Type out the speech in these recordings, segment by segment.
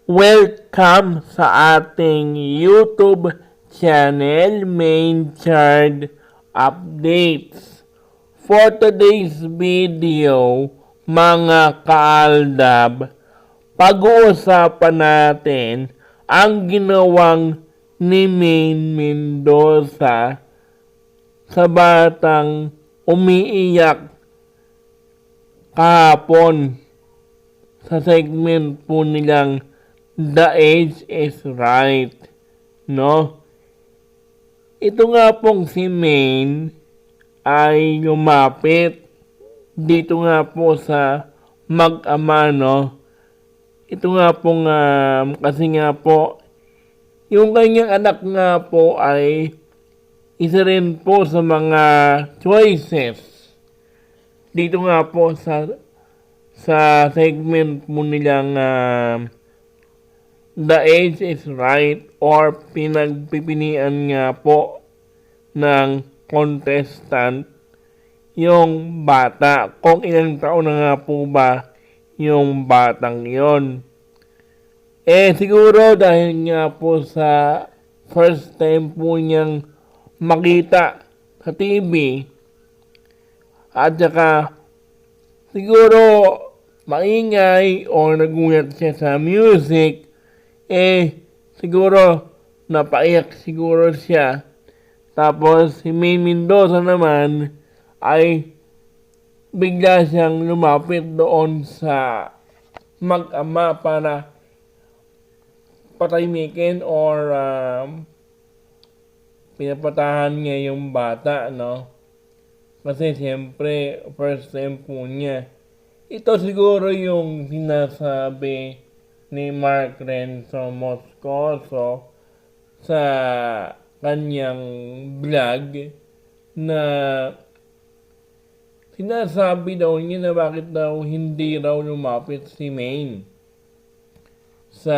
Welcome sa ating YouTube channel, Main Chart Updates. For today's video, mga kaaldab, pag-uusapan natin ang ginawang ni Main Mendoza sa batang umiiyak kahapon sa segment po nilang The Age is Right, no? Ito nga pong si Main ay lumapit dito nga po sa mag-ama, no? Ito nga pong kasi nga po yung kanyang anak nga po ay isa rin po sa mga choices dito nga po sa segment mo nilang The Age is Right or pinagpipilian nga po ng contestant yung bata. Kung ilang taon na nga po ba yung batang yon. Siguro dahil nga po sa first time po niyang makita sa TV at saka siguro maingay o nagulat siya sa music, siguro napaiyak siguro siya. Tapos si Main Mendoza naman ay bigla siyang lumapit doon sa mag-ama para patahimikin or pinapatahan niya yung bata, no? Kasi siyempre, first time po niya. Ito siguro yung sinasabi ni Mark Renzo Moscoso sa kanyang vlog na sinasabi daw niya na bakit daw hindi raw lumapit si Main sa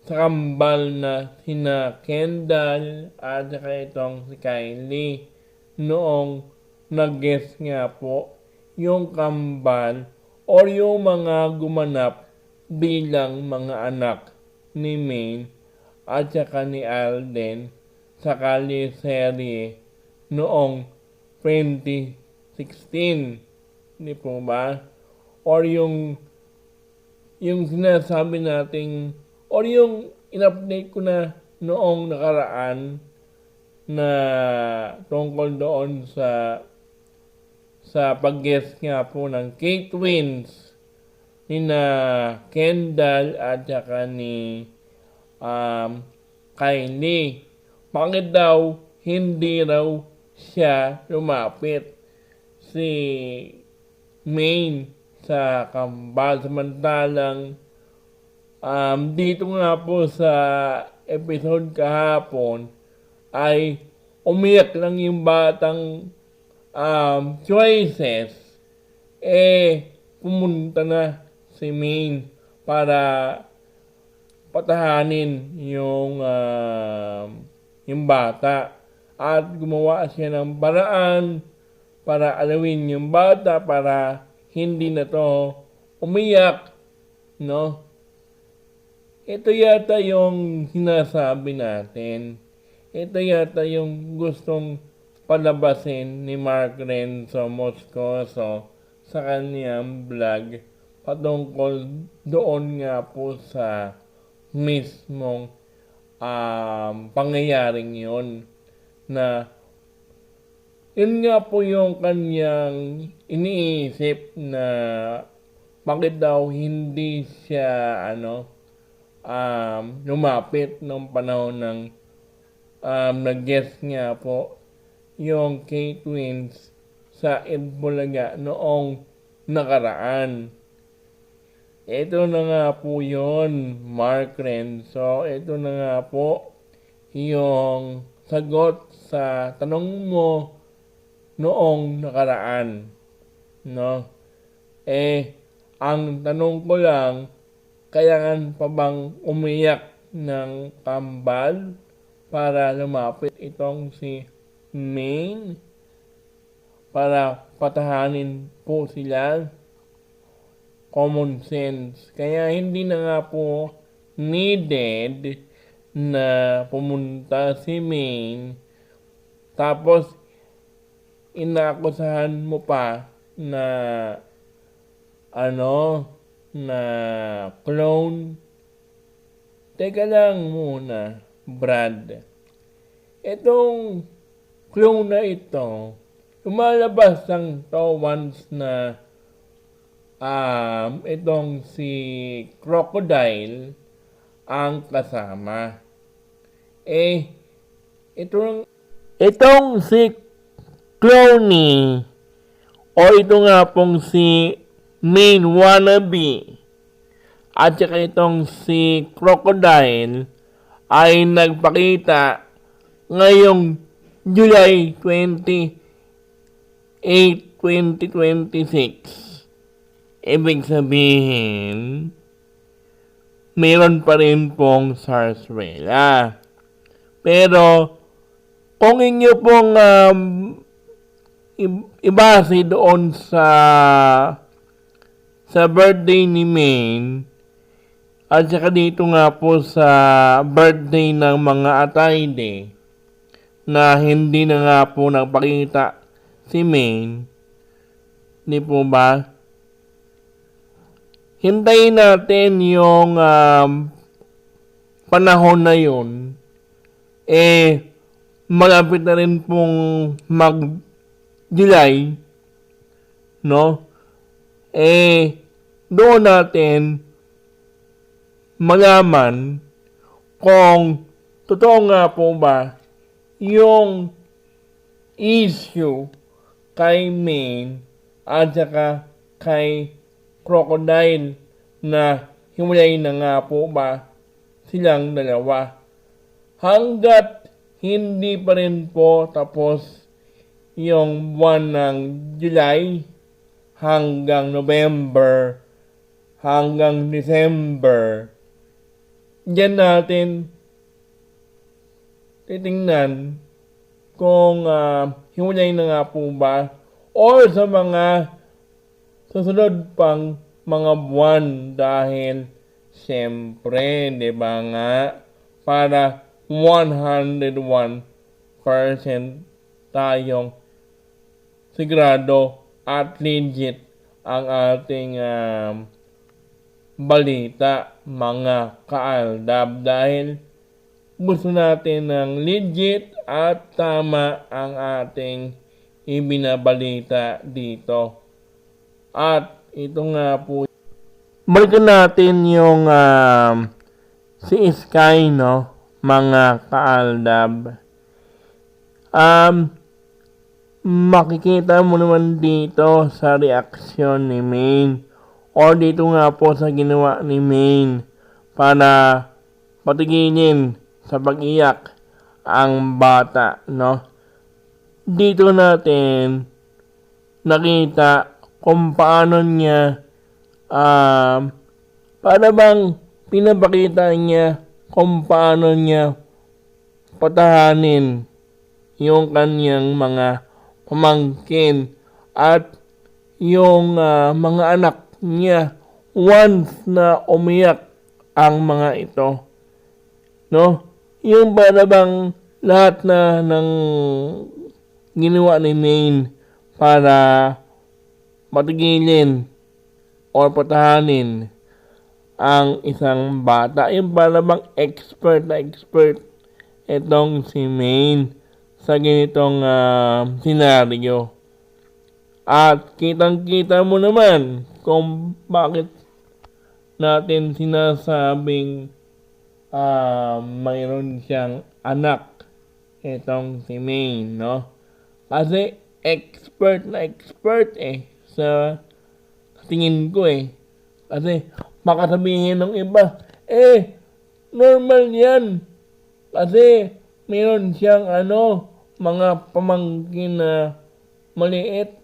kambal na sina Kendall at saka itong si Kylie noong nag-guest nga po yung kambal or yung mga gumanap bilang mga anak ni Main at saka ni Alden sa Kali-serye noong 2016. Hindi po ba? Or yung sinasabi nating or yung in-update ko na noong nakaraan na tungkol doon sa pag-guest nga po ng K-Twins ni na Kendall at saka ni Kylie. Bakit daw hindi raw siya lumapit si Main sa kambal samantalang dito nga po sa episode kahapon ay umiyak lang yung batang choices, pumunta na si Main para patahanin yung bata at gumawa siya ng paraan para alawin yung bata para hindi na to umiyak, no? Ito yata yung sinasabi natin. Ito yata yung gustong palabasin ni Mark Renzo Moscoso sa kanyang vlog patungkol doon nga po sa mismong pangyayaring yun na yun nga po yung kanyang iniisip na bakit daw hindi siya lumapit nung panahon ng nag-guest nga po yung K-Twins sa Itbulaga noong nakaraan. Ito na nga po yun, Mark Renzo. Ito na nga po yung sagot sa tanong mo noong nakaraan, no? Ang tanong ko lang, kailangan pa bang umiyak ng kambal para lumapit itong si Main para patahanin po sila? common sense. Kaya hindi na nga po needed na pumunta si Maine. Tapos, inaakusahan mo pa na na clone. Teka lang muna, Brad. Itong clone na ito, lumalabas lang to once na itong si Crocodile ang kasama. Itong si Cloney o ito nga pong si Main Wannabe at saka itong si Crocodile ay nagpakita ngayong July 28, 2026. Ibig sabihin, mayroon pa rin pong sarsuela. Pero, kung inyo pong ibase doon sa birthday ni Maine, at saka dito nga po sa birthday ng mga Atayde, na hindi na nga po nagpakita si Maine, di po ba? Hintayin natin yung panahon na yun. Malapit na rin pong mag-July, no? Doon natin malaman kung totoo nga po ba yung issue kay Maine at saka kay Crocodile na hiwalay na nga po ba silang dalawa. Hanggat hindi pa rin po tapos yung buwan ng July hanggang November hanggang December, diyan natin titingnan kung hiwalay na nga po ba or sa mga susunod pang mga buwan dahil siyempre, di ba nga, para 101% tayong sigurado at legit ang ating balita, mga kaaldab, dahil gusto natin ng legit at tama ang ating ibinabalita dito. At ito nga po, balikan natin yung si Sky, no, mga kaaldab. Makikita mo naman dito sa reaksyon ni Maine o dito nga po sa ginawa ni Maine para patigilin sa pag-iyak ang bata, no? Dito natin nakita kung paano niya para bang pinapakita niya kung paano niya patahanin yung kanyang mga pamangkin at yung mga anak niya once na umiyak ang mga ito, no? Yung para bang lahat na ng ginawa ni Maine para patigilin o patahanin ang isang bata. Yung para bang expert itong si Maine sa ganitong senaryo. At kitang-kita mo naman kung bakit natin sinasabing mayroon siyang anak itong si Maine, no? Kasi expert sa tingin ko Kasi baka sabihin ng iba, normal yan. Kasi mayroon siyang mga pamangkin na maliit,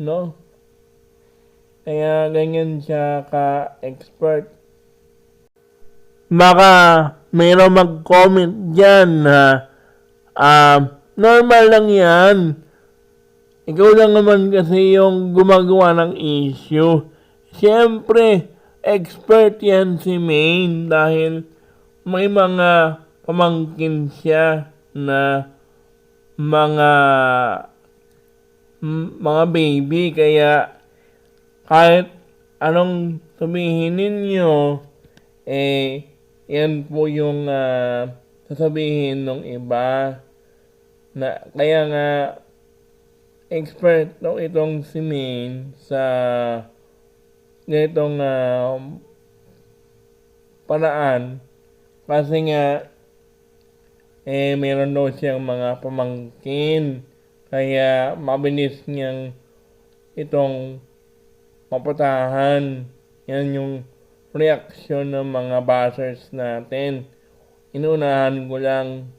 no? Kaya ganyan siya ka-expert. Baka mayroon mag-comment dyan na normal lang yan. Ikaw lang naman kasi yung gumagawa ng issue. Siyempre, expert yan si Maine dahil may mga pamangkin siya na mga mga baby, kaya kahit anong sabihin ninyo, yan po yung sasabihin ng iba. Kaya nga, expert itong si Maine sa ganitong paraan. Kasi nga, meron daw siyang mga pamangkin. Kaya mabilis niyang itong mapatahan. Yan yung reaksyon ng mga bashers natin. Inunahan ko lang.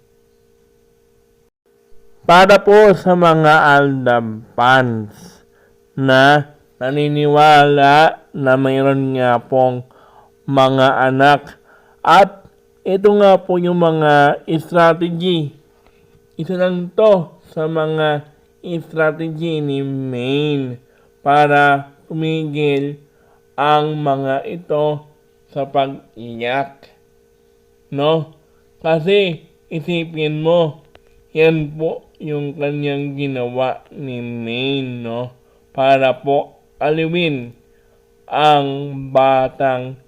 Para po sa mga Aldab fans na naniniwala na mayroon nga pong mga anak at ito nga po yung mga strategy. Isa lang to sa mga strategy ni Maine para tumigil ang mga ito sa pag-iyak. No? Kasi isipin mo, yan po yung kanyang ginawa ni Maine, no? Para po aliwin ang batang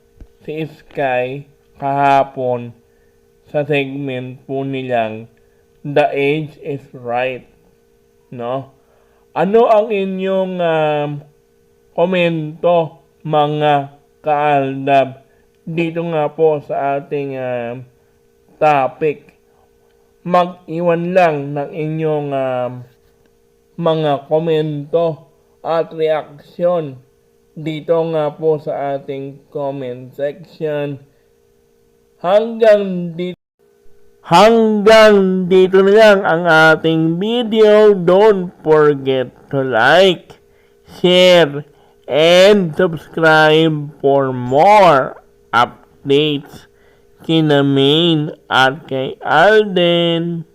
si Sky kahapon sa segment po nilang The Age is Right, no? Ano ang inyong komento, mga kaaldab, dito nga po sa ating topic? Mag-iwan lang ng inyong mga komento at reaksyon dito nga po sa ating comment section. Hanggang dito na lang ang ating video. Don't forget to like, share, and subscribe for more updates kina Maine at kay Alden.